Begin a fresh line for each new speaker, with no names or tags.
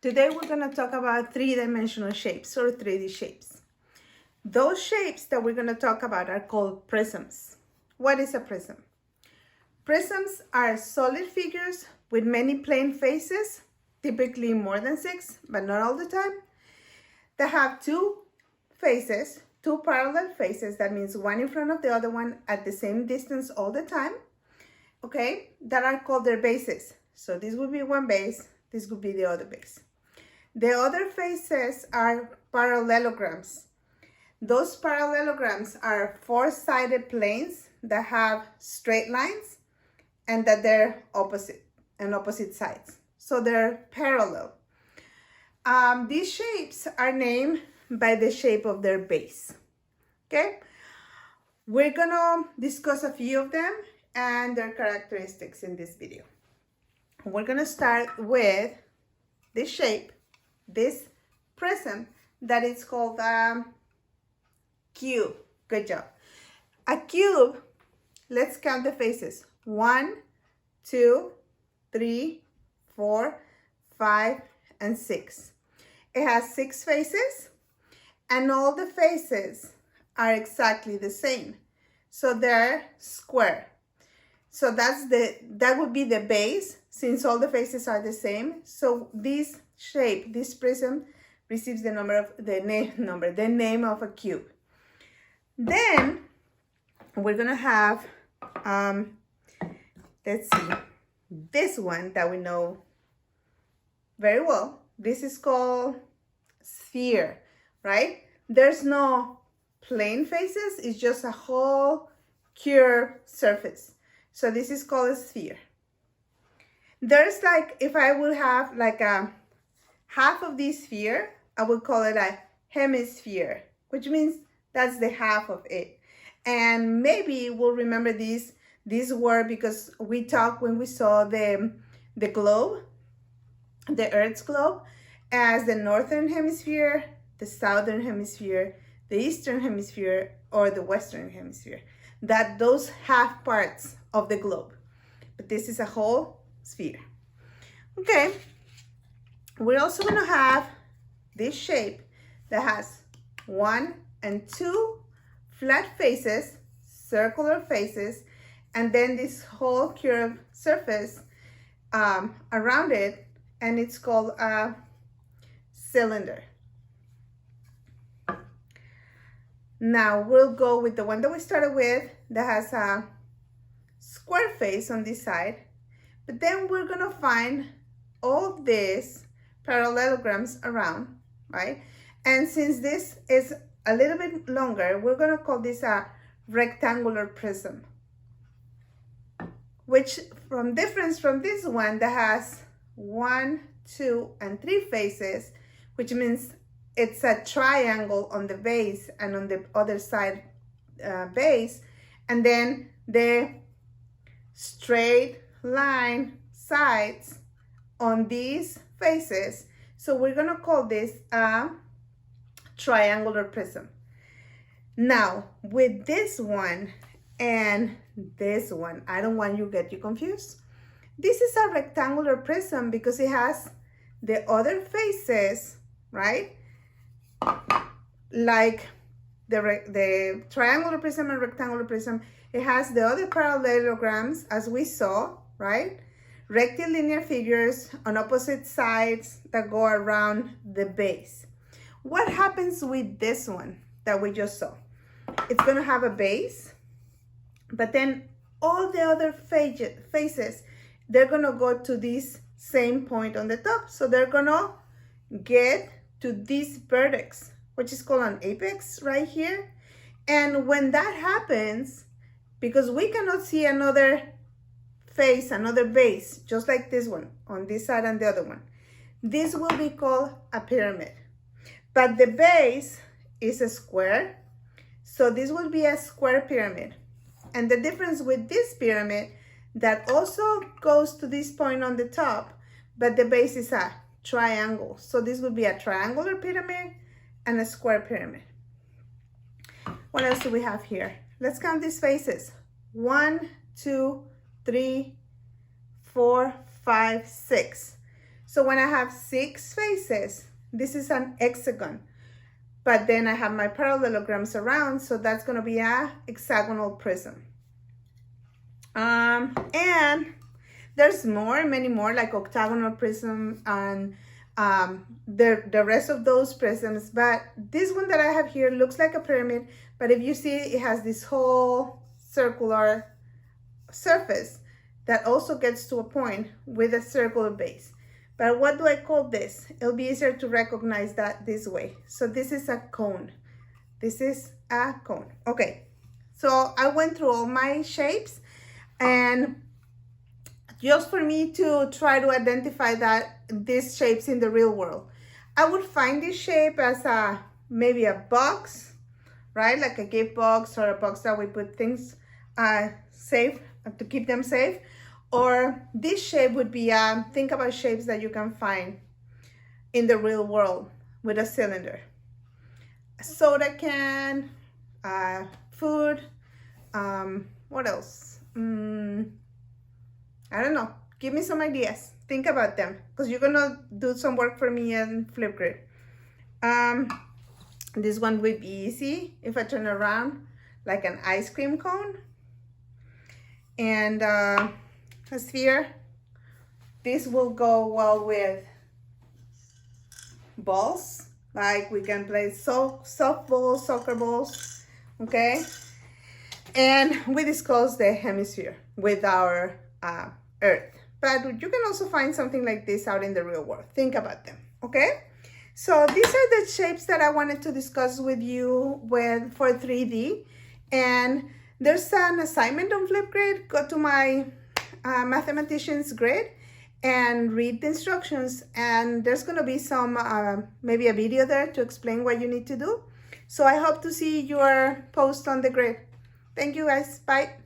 Today we're going to talk about three-dimensional shapes or 3D shapes. Those shapes that we're going to talk about are called prisms. What is a prism? Prisms are solid figures with many plane faces, typically more than 6, but not all the time, that have two faces, two parallel faces, that means one in front of the other one at the same distance all the time, okay, that are called their bases. So this would be one base, this would be the other base. The other faces are parallelograms. Those parallelograms are four-sided planes that have straight lines and that they're opposite sides. So they're parallel. These shapes are named by the shape of their base. Okay? We're gonna discuss a few of them and their characteristics in this video. We're gonna start with this shape, this prism that is called cube. Good job. A cube, let's count the faces. 1, 2, 3, 4, 5, and 6. It has 6 faces, and all the faces are exactly the same. So they're square. So that would be the base, since all the faces are the same. So this shape, this prism, receives the name of a cube. Then we're gonna have let's see, this one that we know very well. This is called sphere, right? There's no plane faces, it's just a whole curved surface. So this is called a sphere. There's like, if I would have like a half of this sphere, I would call it a hemisphere, which means that's the half of it. And maybe we'll remember this word because we talked when we saw the globe, the Earth's globe, as the northern hemisphere, the southern hemisphere, the eastern hemisphere, or the western hemisphere. That those half parts of the globe. But this is a whole sphere. Okay. We're also going to have this shape that has 1 and 2 flat faces, circular faces, and then this whole curved surface around it, and it's called a cylinder. Now we'll go with the one that we started with that has a square face on this side, but then we're gonna find all these parallelograms around, right? And since this is a little bit longer, we're gonna call this a rectangular prism, which difference from this one that has 1, 2, and 3 faces, which means it's a triangle on the base and on the other side base, and then the straight line sides on these faces. So we're gonna call this a triangular prism. Now with this one and this one, I don't want you to get confused. This is a rectangular prism because it has the other faces, right? Like the triangular prism and rectangular prism, it has the other parallelograms as we saw, right? Rectilinear figures on opposite sides that go around the base. What happens with this one that we just saw? It's gonna have a base, but then all the other faces, they're gonna go to this same point on the top. So they're gonna get to this vertex, which is called an apex right here. And when that happens, because we cannot see another face, another base, just like this one on this side and the other one, this will be called a pyramid. But the base is a square, so this will be a square pyramid. And the difference with this pyramid, that also goes to this point on the top, but the base is a triangle. So this would be a triangular pyramid and a square pyramid. What else do we have here? Let's count these faces. 1, 2, 3, 4, 5, 6. So when I have 6 faces, this is an hexagon. But then I have my parallelograms around, so that's going to be a hexagonal prism. And there's many more, like octagonal prism and the rest of those prisms. But this one that I have here looks like a pyramid, but if you see, it has this whole circular surface that also gets to a point with a circular base. But what do I call this? It'll be easier to recognize that this way. So this is a cone. This is a cone. Okay, so I went through all my shapes, and just for me to try to identify that these shapes in the real world, I would find this shape as maybe a box, right? Like a gift box, or a box that we put things safe, to keep them safe. Or this shape would be, think about shapes that you can find in the real world with a cylinder. A soda can, food, what else? I don't know. Give me some ideas. Think about them, because you're gonna do some work for me in Flipgrid. This one would be easy if I turn around, like an ice cream cone. And a sphere. This will go well with balls, like we can play softball, soccer balls, okay? And we discussed the hemisphere with our Earth. But you can also find something like this out in the real world. Think about them, okay? So these are the shapes that I wanted to discuss with you for 3D. And there's an assignment on Flipgrid. Go to my mathematician's grid and read the instructions, and there's going to be some maybe a video there to explain what you need to do. So I hope to see your post on the grid. Thank you guys. Bye.